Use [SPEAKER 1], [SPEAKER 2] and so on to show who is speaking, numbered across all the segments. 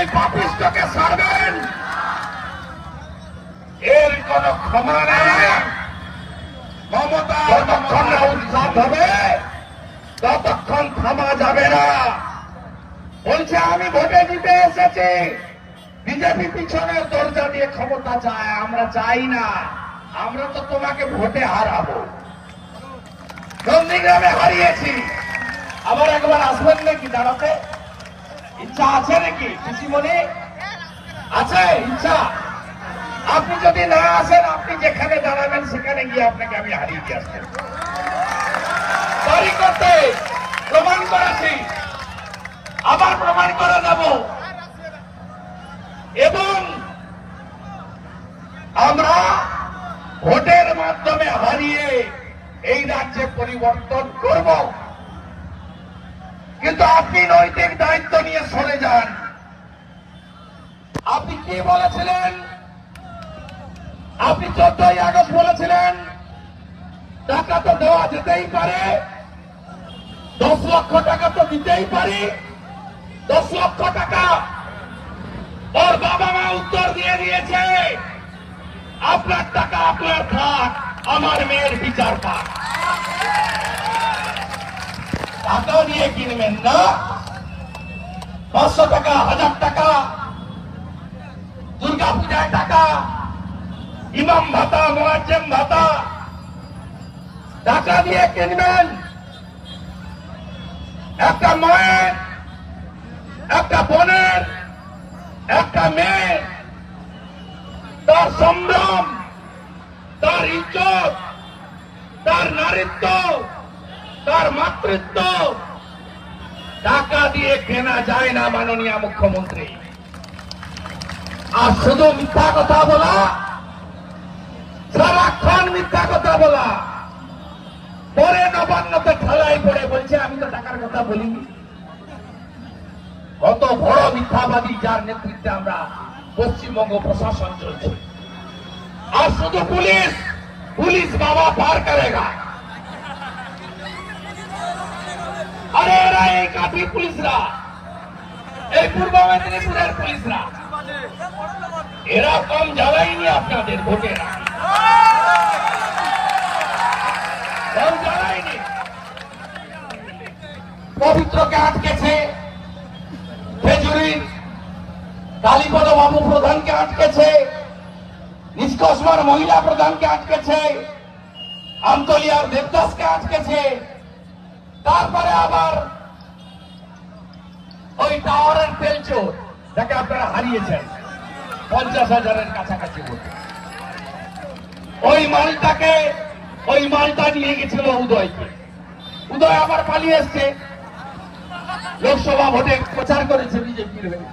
[SPEAKER 1] এই পাপিষ্ঠকে ছাড়বেন এর কোন ক্ষমা নেই। মমতা যতক্ষণ না উৎখাত হবে ততক্ষণ থামা যাবে না। বলছে আমি ভোটে জিতে এসেছি, বিজেপি পিছনের দরজা দিয়ে ক্ষমতা চায়। আমরা চাই না, আমরা তো তোমাকে ভোটে হারাবো। নন্দীগ্রামে হারিয়েছি, আবার একবার আসবেন নাকি দাঁড়াতে? ইচ্ছা আছে নাকি পিসিমণি? আছে ইচ্ছা? আপনি যদি না আসেন, আপনি যেখানে দাঁড়াবেন সেখানে গিয়ে আপনাকে আমি হারিয়ে দিয়ে আসবেন। তৈরি করতে প্রমাণ করেছি, আবার প্রমাণ করে দেব। এবং আমরা ভোটের মাধ্যমে হারিয়ে এই রাজ্যে পরিবর্তন করব। কিন্তু আপনি নৈতিক দায়িত্ব নিয়ে সরে যান। আপনি কি বলেছিলেন? আপনি 14ই আগস্ট বলেছিলেন টাকা তো দেওয়া যেতেই পারে, 10 লক্ষ টাকা তো দিতেই পারি। 10 লক্ষ টাকা ওর বাবা মা উত্তর দিয়ে দিয়েছে, আপনার টাকা আপনার থাক, আমার মেয়ের বিচার পাক। টাকা দিয়ে কিনবেন না, 500 টাকা, 1000 টাকা, দুর্গা পূজায় টাকা, ইমাম ভাতা, মুয়াজ্জিম ভাতা, টাকা দিয়ে কিনবেন। একটা মায়ের, একটা বোনের, একটা মেয়ে, তার সম্ভ্রম, তার ইজ্জত, তার নারীত্ব, তার মাতৃত্ব টাকা দিয়ে কেনা যায় না মাননীয় মুখ্যমন্ত্রী। আর শুধু মিথ্যা কথা বলা, সারাক্ষণ মিথ্যা কথা বলা, পরে নবান্নতে ঠেলায় পড়ে বলছে আমি তো টাকার কথা বলিনি। কত বড় মিথ্যাবাদী, যার নেতৃত্বে আমরা পশ্চিমবঙ্গ প্রশাসন চলছে। আর শুধু পুলিশ, পুলিশ বাবা পার করেগা। আরে এরা এই কাঠি পুলিশরা, এই পূর্ব মেদিনীপুরের পুলিশরা, এরা কম জ্বালায়নি আপনাদের ভোটের আগে, কম জ্বালায়নি। পবিত্রকে আটকেছে, খেজুরি কালীপদ বাবু প্রধানকে আটকেছে, নিষ্কসমার মহিলা প্রধানকে আটকেছে, আমতলিয়ার দেবদাসকে আটকেছে। তারপরে আবার ওই টাওয়ারের তেলচোর যাকে আপনারা হারিয়েছেন 50,000-এর কাছাকাছি ভোট, ওই মালটা নিয়ে গেছিল উদয়কে। উদয় আবার পালিয়ে এসছে, লোকসভা ভোটে প্রচার করেছে বিজেপির হয়ে,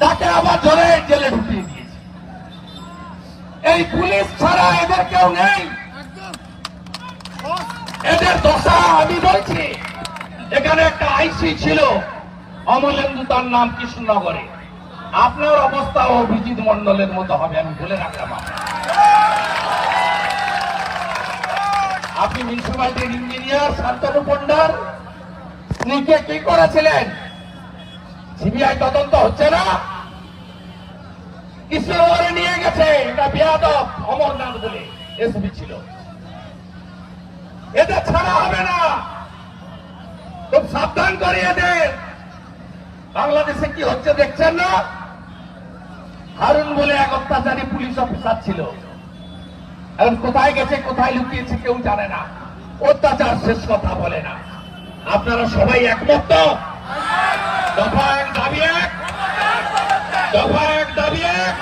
[SPEAKER 1] তাকে আবার ধরে জেলে ঢুকিয়ে দিয়েছে। এই পুলিশ ছাড়া এদের কেউ নেই। এদের দশা আমি বলছি। এখানে একটা আইসি ছিল অমলেন্দু, তার নাম কৃষ্ণনগরে। আপনার অবস্থা অভিজিৎ মন্ডলের মতো হবে, আমি বলে রাখলাম। আপনি মিউনিসিপ্যালিটির ইঞ্জিনিয়ার শান্তনু পণ্ডার স্ত্রীকে কি করেছিলেন? সিবিআই তদন্ত হচ্ছে না? কৃষ্ণনগরে নিয়ে গেছে, এটা বেয়াদব অমরনাথ বলে এসপি ছিল। এদের ছাড়া হবে না, খুব সাবধান করে এদের। বাংলাদেশে কি হচ্ছে দেখছেন না? হারুন বলে এক অত্যাচারী পুলিশ অফিসার ছিল, এখন কোথায় গেছে, কোথায় লুকিয়েছে কেউ জানে না। অত্যাচার শেষ কথা বলে না। আপনারা সবাই একমত তো? দফা এক দাবি এক, দফা এক দাবি এক।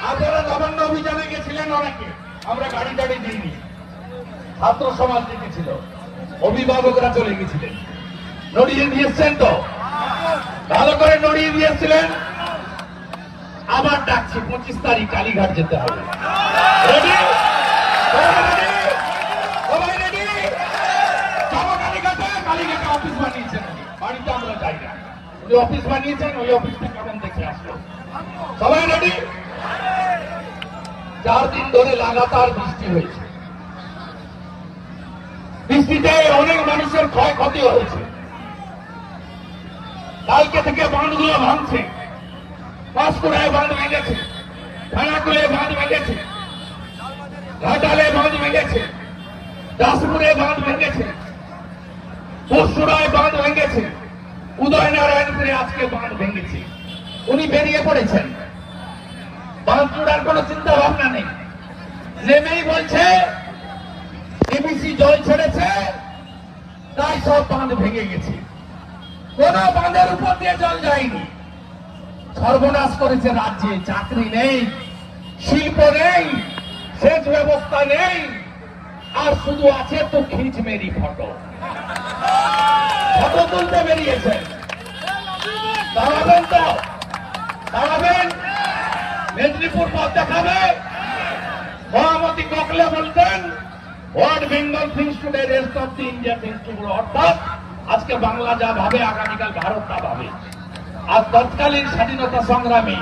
[SPEAKER 1] আপনারা নবান্ন অভিযানে গেছিলেন অনেকে, আমরা গাড়ি টাড়ি দিইনি, ছাত্র সমাজ দিতেছিল, অভিভাবকরা চলে গেছিলেন। নড়িয়ে দিয়েছেন তো? ভালো করে নড়িয়ে দিয়েছিলেন। আবার ডাকছি 25 তারিখ কালীঘাট যেতে হবে। রেডি? সবাই রেডি? যাবো কালীঘাটে। কালীঘাটে অফিস বানিয়েছেন, বাড়িতে আমরা যাই না, উনি অফিস বানিয়েছেন, ওই অফিসটা কেমন দেখে আসলো। সবাই রেডি? 4 দিন ধরে লাগাতার বৃষ্টি হয়েছে, বৃষ্টিতে অনেক মানুষের ক্ষয়ক্ষতি হয়েছে। কালকে থেকে বাঁধগুলো ভাঙছে। পাঁশকুড়ায় বাঁধ ভেঙেছে, খানাকুলে বাঁধ ভেঙেছে, ঘাটালে বাঁধ ভেঙেছে, দাসপুরে বাঁধ ভেঙেছে, পরশুরায় বাঁধ ভেঙেছে, উদয়নারায়ণপুরে আজকে বাঁধ ভেঙেছে। উনি বেরিয়ে পড়েছেন, বাঁধ চূড়ার কোন চিন্তা ভাবনা নেই। নেমেই বলছে টিবিসি জল ছেড়েছে, তাই সব বাঁধ ভেঙে গেছে। কোন বাঁধের উপর দিয়ে জল যায়নি। সর্বনাশ করেছে রাজ্যে। চাকরি নেই, শিল্প নেই, সেচ ব্যবস্থা নেই, আর শুধু আছে তো খিঁচ মেরি ফটো। ফটো তুলতে বেরিয়েছেন। দাঁড়াবেন তো, দাঁড়াবেন। মেদিনীপুর পথ দেখাবে। মহামতি গোখলে বলতেন, what Bengal things today rest of the India things today. অর্থাৎ আজকে বাংলা যা ভাবে আগামীকাল ভারত তা ভাবে। আর তৎকালীন স্বাধীনতা সংগ্রামী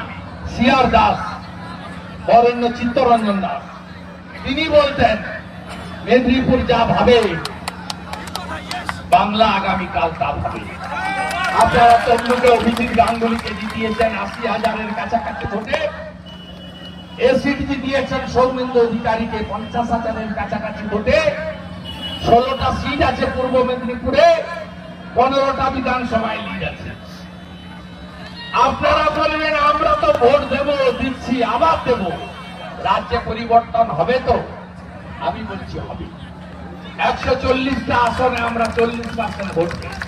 [SPEAKER 1] সিআর দাস, বরেণ্য চিত্তরঞ্জন দাস, তিনি বলতেন মেদিনীপুর যা ভাবে বাংলা আগামীকাল তা ভাবে। আপনারা তমলুকে অভিজিৎ গাঙ্গুলিকে জিতিয়েছেন ৮০,০০০-এর কাছাকাছি ভোটে। এ সিট জিতিয়েছেন সৌমেন্দু অধিকারীকে ৫০,০০০-এর কাছাকাছি ভোটে। ১৬টা সিট আছে পূর্ব মেদিনীপুরে, ১৫টা বিধানসভায় লিড আছে। আপনারা বলবেন আমরা তো ভোট দেব, দিচ্ছি, আবার দেব, রাজ্যে পরিবর্তন হবে তো? আমি বলছি হবে। ১৪০টা আসনে আমরা ৪০% ভোট পেয়েছি।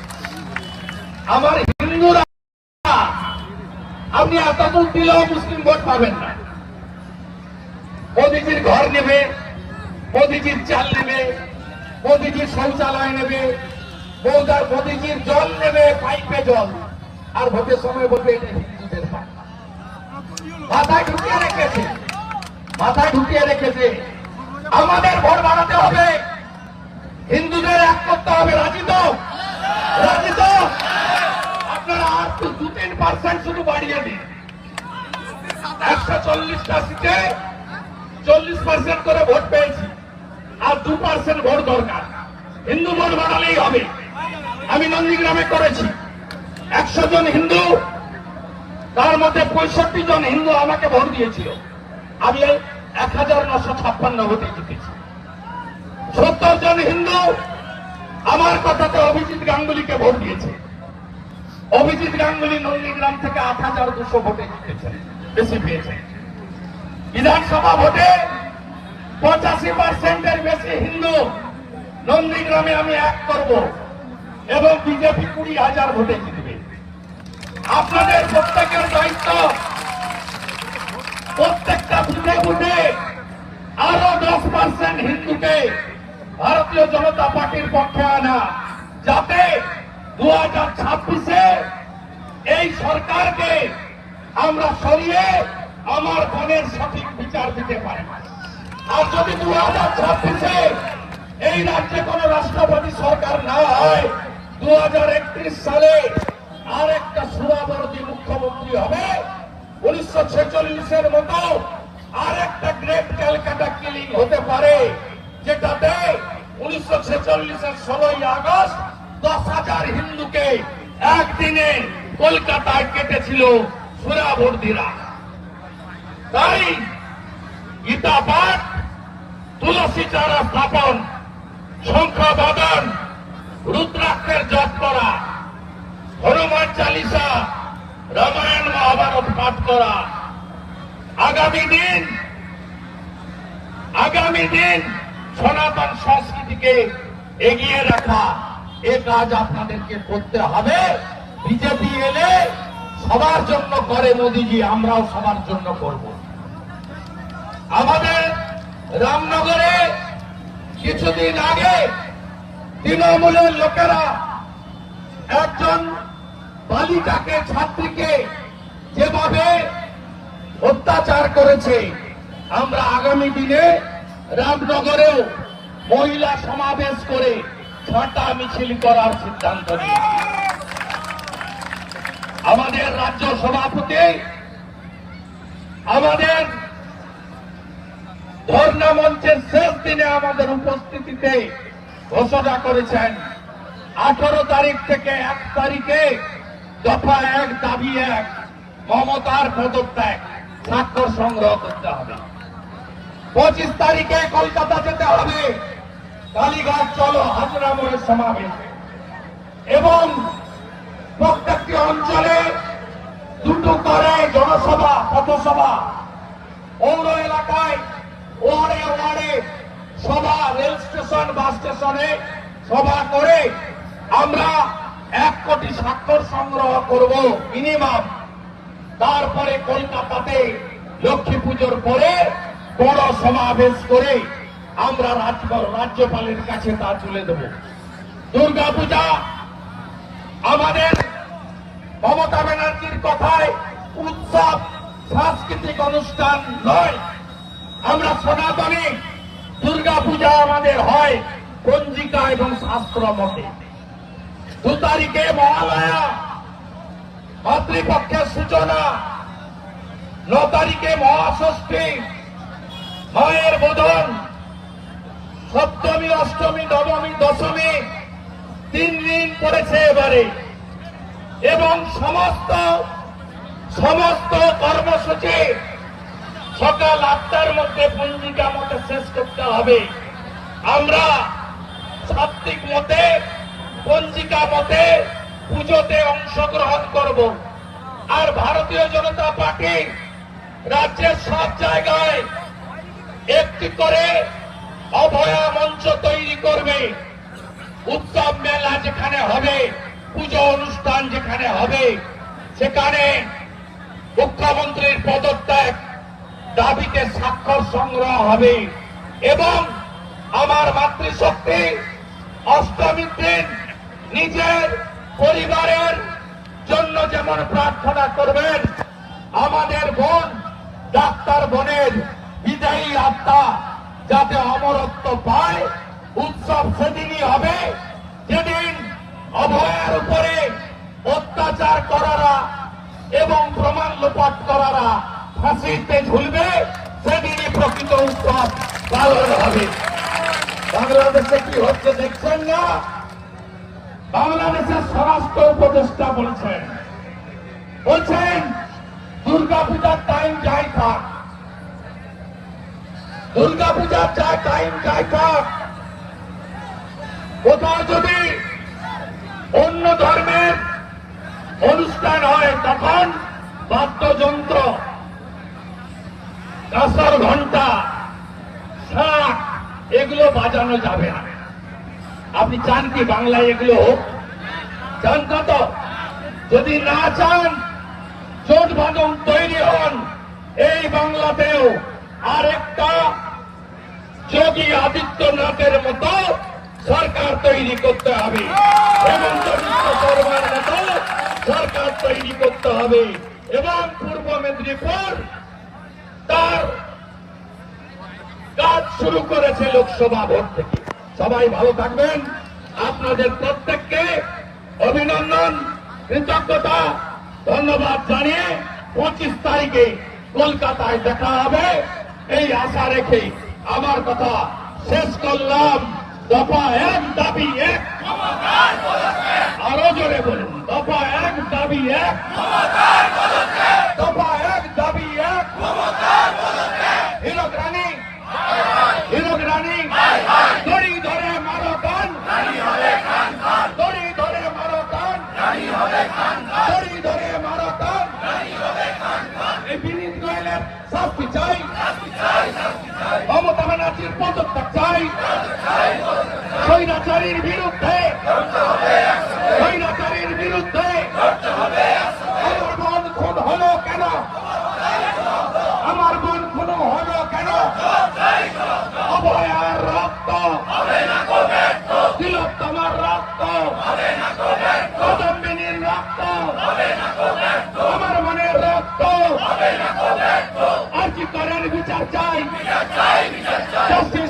[SPEAKER 1] আমার হিন্দুরা, আপনি এতদূর দিলেও মুসলিম ভোট পাবেন না। মোদিজির ঘর নেবে, মোদিজির চাল নেবে, মোদিজির শৌচালয় নেবে, মোদিজির জল নেবে, পাইপে জল, আর ভোটের সময় বলবে এটা হিন্দুদের পাল্টা। মাথায় ঢুকিয়ে রেখেছে, মাথায় ঢুকিয়ে রেখেছে। আমাদের ভোট বাড়াতে হবে, হিন্দুদের এক করতে হবে। রাজি তো? রাজি তো? আপনারা আর তো ২-৩% শুধু বাড়িয়ে দিন। ১৪০টা সিটে ৪০% করে ভোট পেয়েছি, আর 2% ভোট দরকার। হিন্দু ভোট বাড়ালেই হবে। আমি নন্দীগ্রামে করেছি, ১০০ জন হিন্দু, তার মধ্যে ৬৫ জন হিন্দু আমাকে ভোট দিয়েছিল। আমি ১৯৫৬ ভোটে জিতেছি। ৭০ জন হিন্দু আমার কথাতে অভিজিৎ গাঙ্গুলিকে ভোট দিয়েছে। অভিজিৎ গাঙ্গুলি নন্দীগ্রাম থেকে ৮,২০০ ভোটে জিতেছেন, বেশি পেয়েছেন। বিধানসভা ভোটে ৮৫%-এর বেশি হিন্দু নন্দীগ্রামে আমি এক করব, এবং বিজেপি ২০,০০০ ভোটে জিতবে। আপনাদের প্রত্যেকের দায়িত্ব প্রত্যেকটা বুথে বুথে আরো 10% হিন্দুকে ভারতীয় জনতা পার্টির পক্ষে আনা, যাতে 2026-এ এই সরকারকে আমরা সরিয়ে আমার বোনের সঠিক বিচার দিতে পারি। আর যদি 2026-এ এই রাজ্যে কোন রাষ্ট্রপতি সরকার না হয়, 2031 সালে আর একটা সুরাবর্তী মুখ্যমন্ত্রী হবে। 1946-এর মতো আর একটা গ্রেট ক্যালকাটা কিলিং হতে পারে, যেটাতে 1946-এর 16ই আগস্ট 10,000 হিন্দুকে একদিনে কলকাতায় কেটেছিল সুরাবর্তীরা। তাই গীতা পাঠ, তুলসী চারা স্থাপন, শঙ্খ বাদন, রুদ্রাক্ষের জপ করা, হনুমান চালিসা, রামায়ণ মহাভারত পাঠ করা, আগামী দিন সনাতন সংস্কৃতিকে এগিয়ে রাখা, এ কাজ আপনাদেরকে করতে হবে। বিজেপি এলে সবার জন্য করে মোদিজি, আমরাও সবার জন্য করব। আমাদের রামনগরে কিছুদিন আগে তৃণমূলের লোকেরা একজন বালিকাকে, ছাত্রীকে যেভাবে অত্যাচার করেছে, আমরা আগামী দিনে রামনগরেও মহিলা সমাবেশ করে ছাঁটা মিছিল করার সিদ্ধান্ত নিয়েছি। আমাদের রাজ্য সভাপতি আমাদের ধর্ণা মঞ্চের শেষ দিনে আমাদের উপস্থিতিতে ঘোষণা করেছেন 18 তারিখ থেকে 1 তারিখে দফা 1 দাবি 1 মমতার পদত্যাগ স্বাক্ষর সংগ্রহ করতে হবে। 25 তারিখে কলকাতা যেতে হবে, কালীঘাট চলো হাজরা মোড়ের সমাবেশ, এবং প্রত্যেকটি অঞ্চলে 2টো করে জনসভা পথসভা, পৌর এলাকায় ওয়ার্ডে ওয়ার্ডে সভা, রেল স্টেশন বাস স্টেশনে সভা করে আমরা 1 কোটি স্বাক্ষর সংগ্রহ করব মিনিমাম। তারপরে কলকাতাতে লক্ষ্মী পুজোর পরে বড় সমাবেশ করে আমরা রাজ্যপালের কাছে তা তুলে দেব। দুর্গাপূজা আমাদের মমতা ব্যানার্জির কথায় উৎসব সাংস্কৃতিক অনুষ্ঠান নয়, আমরা সনাতনী। দুর্গাপূজা আমাদের হয় পঞ্জিকা এবং শাস্ত্র মতে। 2 তারিখে মহালয়া, মাতৃপক্ষের সূচনা, 9 তারিখে মহাষষ্ঠী, মায়ের বোধন, সপ্তমী, অষ্টমী, নবমী, দশমী, 3 দিন পড়েছে এবারে, এবং সমস্ত কর্মসূচি সকাল 8টার মধ্যে পঞ্জিকা মতে শেষ করতে হবে। আমরা সাত্বিক মতে পঞ্জিকা মতে পুজোতে অংশগ্রহণ করব। আর ভারতীয় জনতা পার্টি রাজ্যের সব জায়গায় একটি করে অভয়া মঞ্চ তৈরি করবে। উৎসব মেলা যেখানে হবে, পুজো অনুষ্ঠান যেখানে হবে, সেখানে মুখ্যমন্ত্রীর পদত্যাগ দাবিতে স্বাক্ষর সংগ্রহ হবে। এবং আমার মাতৃশক্তি অষ্টমীর দিন নিজের পরিবারের জন্য যেমন প্রার্থনা করবেন, আমাদের বোন ডাক্তার বোনের বিদায়ী আত্মা যাতে অমরত্ব পায়, উৎসব সেদিনই হবে যেদিন অভয়ার উপরে অত্যাচার করারা এবং প্রমাণ লোপাট করারা ফাঁসিতে ঝুলবে, সেদিনই প্রকৃত উৎসব পালন হবে। বাংলাদেশে কি হচ্ছে দেখছেন না? বাংলাদেশের স্বরাষ্ট্র উপদেষ্টা বলছেন দুর্গাপূজার টাইম যাই থাক, দুর্গাপূজার টাইম যাই থাক, কোথাও যদি অন্য ধর্মের অনুষ্ঠান হয় তখন বাদ্যযন্ত্র, কাঁসার ঘন্টা, শাঁখ এগুলো বাজানো যাবে না। আপনি চান কি বাংলায় এগুলো হোক? চান কত? যদি না চান, জোট বাঁধন তৈরি হন, এই বাংলাতেও আরেকটা যোগী আদিত্যনাথের মতো সরকার তৈরি করতে হবে, হেমন্ত বিশ্ব শর্মার মতো সরকার তৈরি করতে হবে। এবং পূর্ব মেদিনীপুর তার কাজ শুরু করেছে লোকসভা ভোট থেকে। সবাই ভালো থাকবেন। আপনাদের প্রত্যেককে অভিনন্দন, কৃতজ্ঞতা, ধন্যবাদ জানিয়ে 25 তারিখে কলকাতায় দেখা হবে এই আশা রেখে আমার কথা শেষ করলাম। দফা 1 দাবি 1, আরো জোরে বলুন, দফা 1 দাবি 1, দফা 1 দাবি 1। হিরক রানী, হিরক রানী, দড়ি ধরে মারো কান, দড়ি ধরে মারো কান, দড়ি ধরে মারো কান। এই বিনীত গোয়েলের শাস্তি চাই, মমতা ব্যানার্জির পদত্যাগ চাই, স্বৈরাচারীর বিরুদ্ধে, স্বৈরাচারীর বিরুদ্ধে। আমার বোন খুন হলো কেন? আমার বোন খুন হলো কেন? অভয়ার রক্ত, তিলোত্তমার রক্ত, কদম্বিনীর রক্ত, আমার মনের রক্ত, আর কি করার বিচার চাই, জাস্টিস